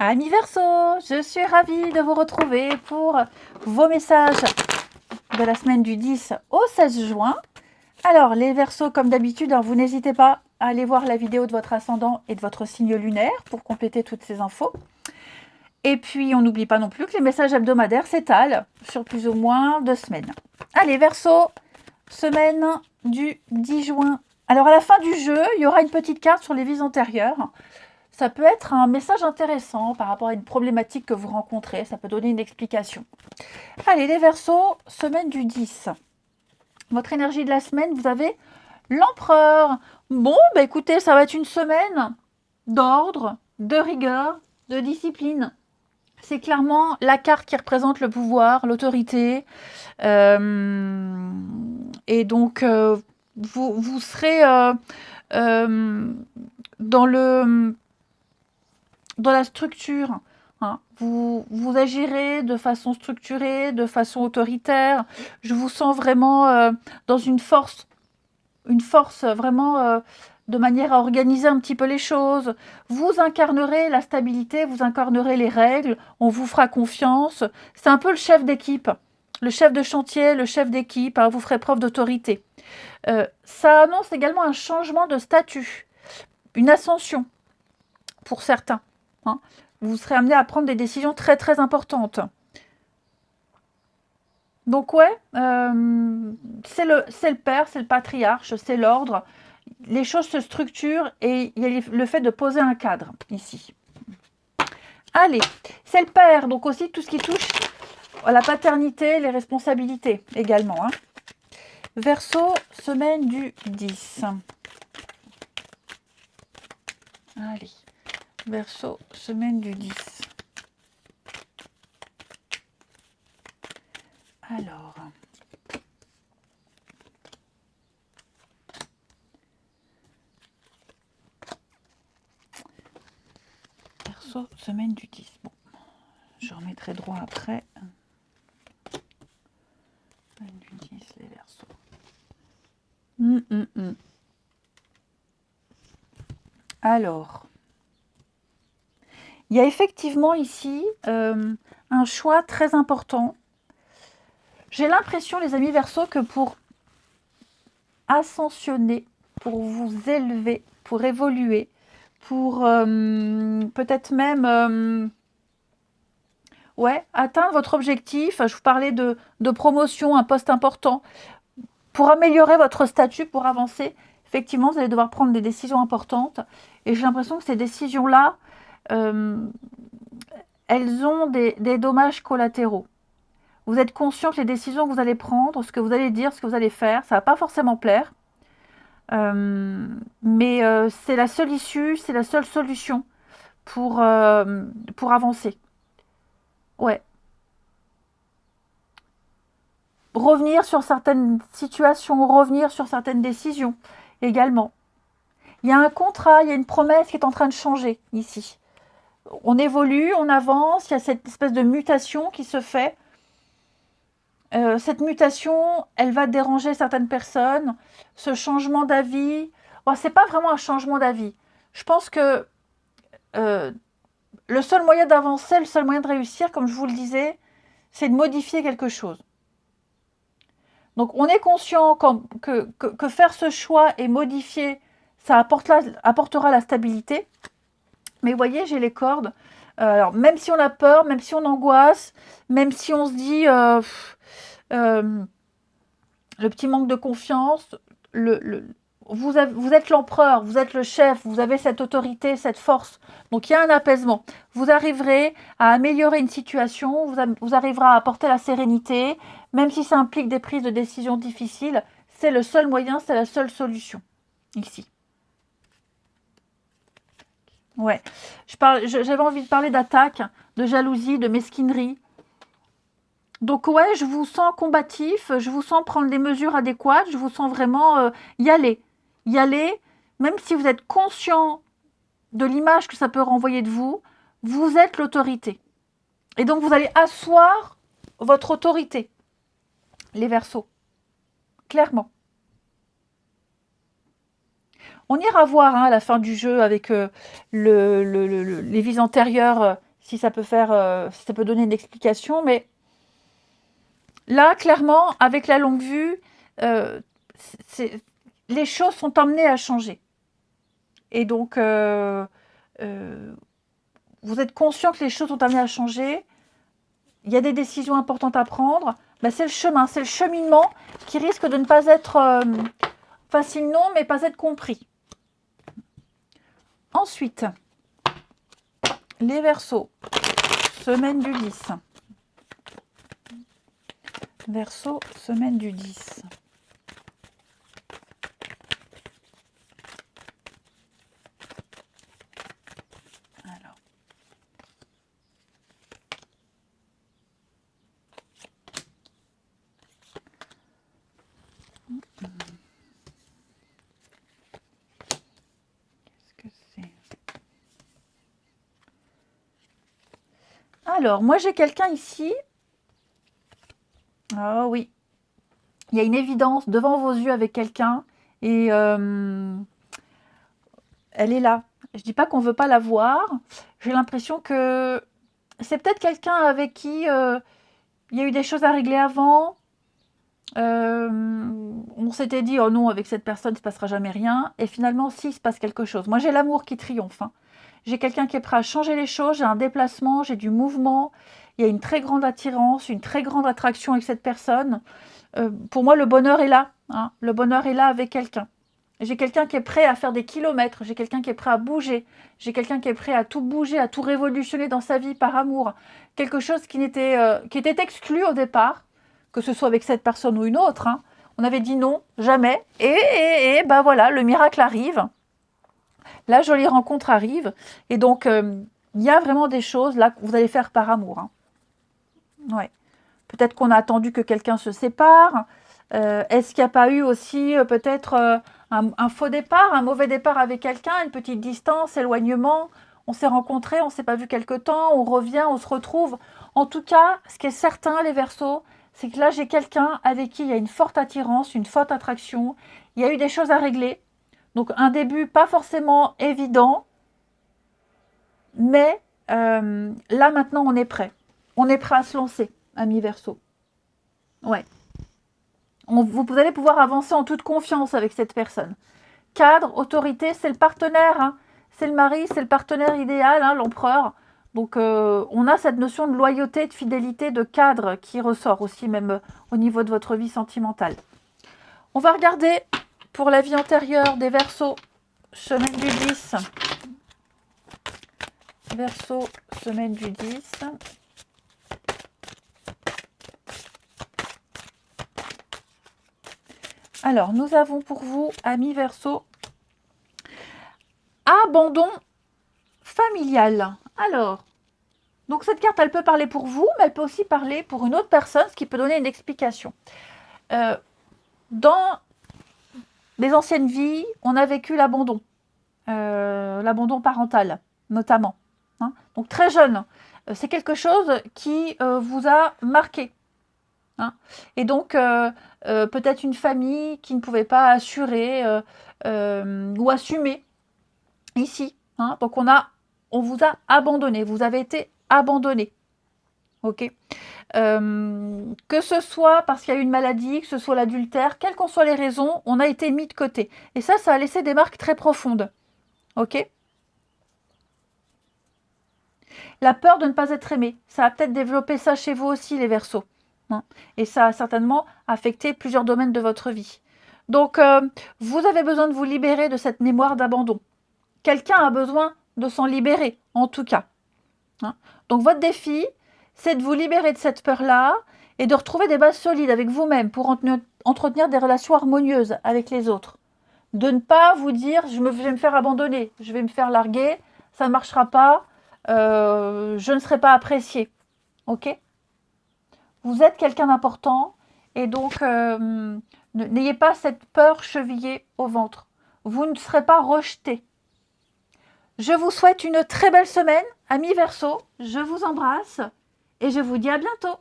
Amis Verseau, je suis ravie de vous retrouver pour vos messages de la semaine du 10 au 16 juin. Alors, les Verseaux, comme d'habitude, vous n'hésitez pas à aller voir la vidéo de votre ascendant et de votre signe lunaire pour compléter toutes ces infos. Et puis, on n'oublie pas non plus que les messages hebdomadaires s'étalent sur plus ou moins 2 semaines. Allez, Verseau, semaine du 10 juin. Alors, à la fin du jeu, il y aura une petite carte sur les vies antérieures. Ça peut être un message intéressant par rapport à une problématique que vous rencontrez. Ça peut donner une explication. Allez, les Verseaux, semaine du 10. Votre énergie de la semaine, vous avez l'Empereur. Bon, bah écoutez, ça va être une semaine d'ordre, de rigueur, de discipline. C'est clairement la carte qui représente le pouvoir, l'autorité. Et donc, vous serez dans la structure. Hein. Vous agirez de façon structurée, de façon autoritaire. Je vous sens vraiment dans une force vraiment de manière à organiser un petit peu les choses. Vous incarnerez la stabilité, vous incarnerez les règles, on vous fera confiance. C'est un peu le chef d'équipe, le chef de chantier, le chef d'équipe, hein, vous ferez preuve d'autorité. Ça annonce également un changement de statut, une ascension pour certains. Hein. Vous serez amené à prendre des décisions très très importantes. Donc ouais, c'est le père, c'est le patriarche, c'est l'ordre. Les choses se structurent et il y a le fait de poser un cadre ici. Allez, c'est le père, donc aussi tout ce qui touche à la paternité, les responsabilités également. Hein. Verseau, semaine du 10. Allez, Verseau, semaine du 10. Alors, Verseau, semaine du 10. Bon, je remettrai droit après. Semaine du 10, les Verseaux. Alors, il y a effectivement ici un choix très important. J'ai l'impression, les amis Verseaux, que pour ascensionner, pour vous élever, pour évoluer, pour peut-être même atteindre votre objectif, je vous parlais de promotion, un poste important, pour améliorer votre statut, pour avancer, effectivement, vous allez devoir prendre des décisions importantes. Et j'ai l'impression que ces décisions-là, elles ont des dommages collatéraux. Vous êtes conscient que les décisions que vous allez prendre, ce que vous allez dire, ce que vous allez faire, ça ne va pas forcément plaire. Mais c'est la seule issue, c'est la seule solution pour avancer. Ouais. Revenir sur certaines situations, revenir sur certaines décisions également. Il y a un contrat, il y a une promesse qui est en train de changer ici. On évolue, on avance, il y a cette espèce de mutation qui se fait. Cette mutation, elle va déranger certaines personnes. Ce changement d'avis, c'est pas vraiment un changement d'avis. Je pense que le seul moyen d'avancer, le seul moyen de réussir, comme je vous le disais, c'est de modifier quelque chose. Donc on est conscient que faire ce choix et modifier, ça apportera la stabilité. Mais vous voyez, j'ai les cordes. Alors même si on a peur, même si on angoisse, même si on se dit le petit manque de confiance, vous êtes l'empereur, vous êtes le chef, vous avez cette autorité, cette force. Donc il y a un apaisement. Vous arriverez à améliorer une situation, vous arriverez à apporter la sérénité, même si ça implique des prises de décisions difficiles. C'est le seul moyen, c'est la seule solution, ici. Ouais, j'avais envie de parler d'attaque, de jalousie, de mesquinerie. Donc ouais, je vous sens combatif, je vous sens prendre des mesures adéquates, je vous sens vraiment y aller. Y aller, même si vous êtes conscient de l'image que ça peut renvoyer de vous, vous êtes l'autorité. Et donc vous allez asseoir votre autorité, les Verseaux, clairement. On ira voir à la fin du jeu avec les vies antérieures si ça peut faire, si ça peut donner une explication, mais là, clairement, avec la longue vue, les choses sont amenées à changer. Et donc, vous êtes conscient que les choses sont amenées à changer. Il y a des décisions importantes à prendre. Ben, c'est le chemin, c'est le cheminement qui risque de ne pas être facile, non, mais pas être compris. Ensuite, les Verseaux, semaine du 10. Verseau, semaine du 10. Alors. Qu'est-ce que c'est? Alors, moi j'ai quelqu'un ici. Ah oui. Il y a une évidence devant vos yeux avec quelqu'un et elle est là. Je ne dis pas qu'on ne veut pas la voir. J'ai l'impression que c'est peut-être quelqu'un avec qui il y a eu des choses à régler avant. On s'était dit, oh non, avec cette personne, il ne se passera jamais rien. Et finalement, si, il se passe quelque chose. Moi, j'ai l'amour qui triomphe. Hein. J'ai quelqu'un qui est prêt à changer les choses. J'ai un déplacement, j'ai du mouvement. Il y a une très grande attirance, une très grande attraction avec cette personne. Pour moi, le bonheur est là. Hein. Le bonheur est là avec quelqu'un. J'ai quelqu'un qui est prêt à faire des kilomètres. J'ai quelqu'un qui est prêt à bouger. J'ai quelqu'un qui est prêt à tout bouger, à tout révolutionner dans sa vie par amour. Quelque chose qui était exclu au départ, que ce soit avec cette personne ou une autre. Hein. On avait dit non, jamais. Et ben voilà, le miracle arrive. La jolie rencontre arrive. Et donc, il y a vraiment des choses là que vous allez faire par amour. Hein. Ouais. Peut-être qu'on a attendu que quelqu'un se sépare. Est-ce qu'il n'y a pas eu aussi peut-être un faux départ, un mauvais départ avec quelqu'un, une petite distance, éloignement? On s'est rencontrés, on ne s'est pas vu quelque temps, on revient, on se retrouve. En tout cas, ce qui est certain, les Verseaux, c'est que là, j'ai quelqu'un avec qui il y a une forte attirance, une forte attraction. Il y a eu des choses à régler. Donc, un début pas forcément évident, mais là, maintenant, on est prêt. On est prêt à se lancer, amis Verseaux. Ouais. Vous allez pouvoir avancer en toute confiance avec cette personne. Cadre, autorité, c'est le partenaire. Hein. C'est le mari, c'est le partenaire idéal, hein, l'empereur. Donc, on a cette notion de loyauté, de fidélité, de cadre qui ressort aussi, même au niveau de votre vie sentimentale. On va regarder pour la vie antérieure des Verseaux, semaine du 10. Verseaux, semaine du 10. Alors, nous avons pour vous, amis Verseaux, abandon familial. Alors, donc cette carte, elle peut parler pour vous, mais elle peut aussi parler pour une autre personne, ce qui peut donner une explication. Dans les anciennes vies, on a vécu l'abandon parental, notamment. Hein. Donc très jeune, c'est quelque chose qui vous a marqué. Hein. Et donc, peut-être une famille qui ne pouvait pas assurer ou assumer ici. Hein. Donc, on vous a abandonné. Vous avez été abandonné. Ok. Que ce soit parce qu'il y a eu une maladie, que ce soit l'adultère, quelles qu'en soient les raisons, on a été mis de côté. Et ça a laissé des marques très profondes. Ok. La peur de ne pas être aimé, ça a peut-être développé ça chez vous aussi, les Verseaux. Hein. Et ça a certainement affecté plusieurs domaines de votre vie. Donc, vous avez besoin de vous libérer de cette mémoire d'abandon. Quelqu'un a besoin de s'en libérer, en tout cas. Hein. Donc, votre défi, c'est de vous libérer de cette peur-là et de retrouver des bases solides avec vous-même pour entretenir des relations harmonieuses avec les autres. De ne pas vous dire, je vais me faire abandonner, je vais me faire larguer, ça ne marchera pas, je ne serai pas appréciée. Ok ? Vous êtes quelqu'un d'important et donc n'ayez pas cette peur chevillée au ventre. Vous ne serez pas rejeté. Je vous souhaite une très belle semaine, amis Verseaux. Je vous embrasse et je vous dis à bientôt.